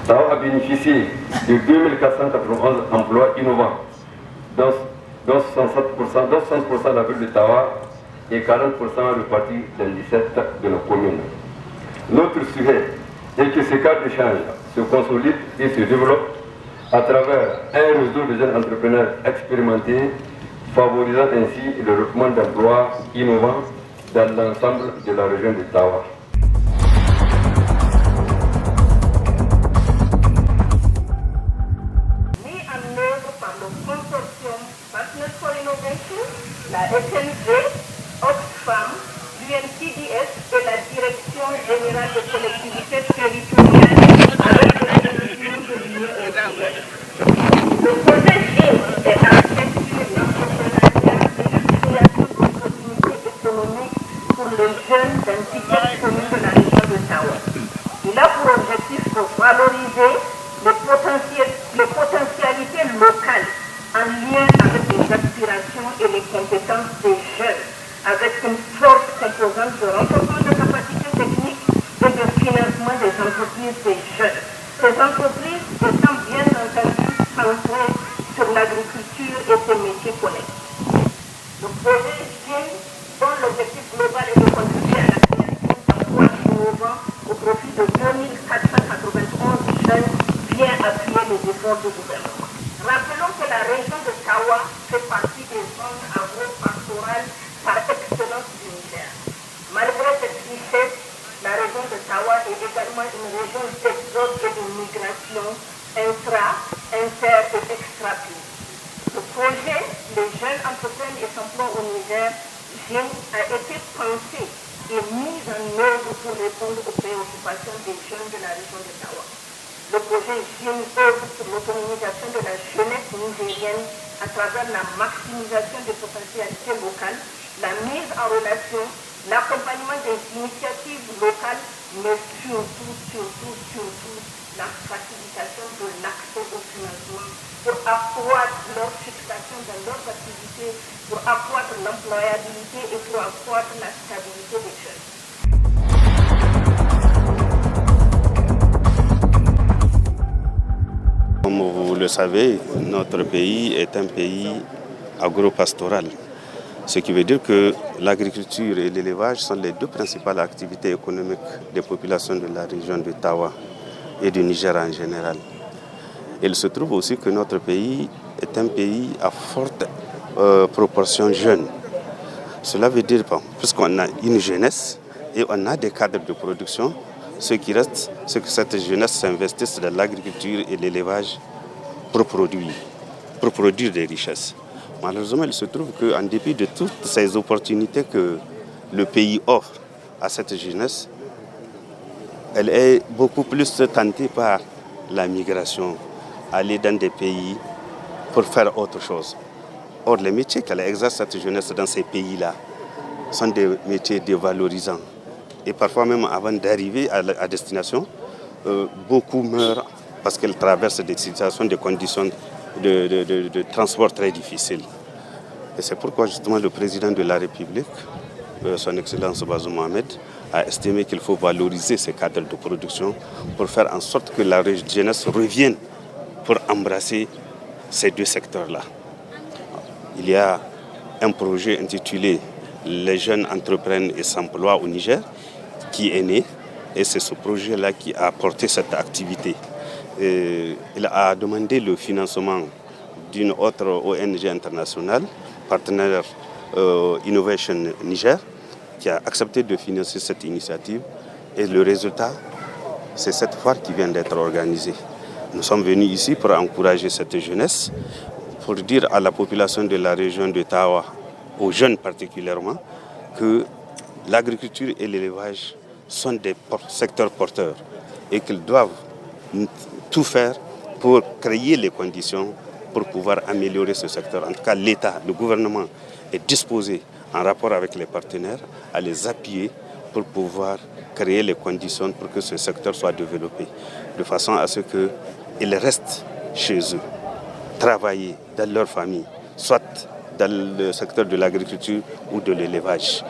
Tawa a bénéficié de 2491 emplois innovants, dont 60% la ville de Tawa et 40% repartis dans 17 de nos communes. Notre souhait est que ce cadre d'échange se consolide et se développe à travers un réseau de jeunes entrepreneurs expérimentés, favorisant ainsi le développement d'emplois innovants dans l'ensemble de la région de Tawa. Mis en œuvre par le consortium Partners for Innovation, la SNG, Oxfam, l'UNCDS et la Direction générale des collectivités territoriales avec le soutien de l'Union européenne. Le projet GIM est axé sur l'entrepreneuriat et la création d'opportunités économiques pour les jeunes dans différentes communes de la région de Tawa. Il a pour objectif de valoriser les potentialités locales en lien avec les aspirations et les compétences des jeunes, avec une forte composante de renforcement de capacités techniques et de financement des entreprises des jeunes. Ces entreprises étant bien entendu centrées sur l'agriculture et ses métiers connexes. Le projet GIM, dont l'objectif global est de contribuer à la création d'emplois innovants au profit de 2491 jeunes, vient appuyer les efforts du gouvernement. Rappelons que la région de Tawa fait partie des zones agro-pastorales par excellence du Niger. Malgré cette richesse, la région de Tawa est également une région d'exode et de migration inter et extra-pays. Le projet Les jeunes entreprennent et s'emploient au Niger a été pensé et mis en œuvre pour répondre aux préoccupations des jeunes de la région de Tawa. Le projet GIM œuvre sur l'autonomisation de la jeunesse nigérienne à travers la maximisation des potentialités locales, la mise en relation, l'accompagnement des initiatives locales, mais surtout, la facilitation de l'accès au financement pour accroître leur fixation dans leurs activités, pour accroître l'employabilité et pour accroître la stabilité des jeunes. Comme vous le savez, notre pays est un pays agro-pastoral. Ce qui veut dire que l'agriculture et l'élevage sont les deux principales activités économiques des populations de la région de Tawa et du Niger en général. Il se trouve aussi que notre pays est un pays à forte proportion jeune. Cela veut dire, puisqu'on a une jeunesse et on a des cadres de production, ce qui reste, c'est que cette jeunesse s'investisse dans l'agriculture et l'élevage pour produire des richesses. Malheureusement, il se trouve qu'en dépit de toutes ces opportunités que le pays offre à cette jeunesse, elle est beaucoup plus tentée par la migration, aller dans des pays pour faire autre chose. Or, les métiers qu'elle exerce, cette jeunesse, dans ces pays-là, sont des métiers dévalorisants. Et parfois même avant d'arriver à destination, beaucoup meurent parce qu'elles traversent des situations, des conditions de transport très difficiles. Et c'est pourquoi justement le président de la République, son Excellence Bazoum Mohamed, a estimé qu'il faut valoriser ces cadres de production pour faire en sorte que la jeunesse revienne pour embrasser ces deux secteurs-là. Il y a un projet intitulé « Les jeunes entreprennent et s'emploient au Niger » qui est né, et c'est ce projet-là qui a porté cette activité. Il a demandé le financement d'une autre ONG internationale, partenaire Innovation Niger, qui a accepté de financer cette initiative. Et le résultat, c'est cette foire qui vient d'être organisée. Nous sommes venus ici pour encourager cette jeunesse, pour dire à la population de la région de Tawa, aux jeunes particulièrement, que l'agriculture et l'élevage sont des secteurs porteurs et qu'ils doivent tout faire pour créer les conditions pour pouvoir améliorer ce secteur. En tout cas, l'État, le gouvernement est disposé, en rapport avec les partenaires, à les appuyer pour pouvoir créer les conditions pour que ce secteur soit développé, de façon à ce qu'ils restent chez eux, travailler dans leur famille, soit dans le secteur de l'agriculture ou de l'élevage.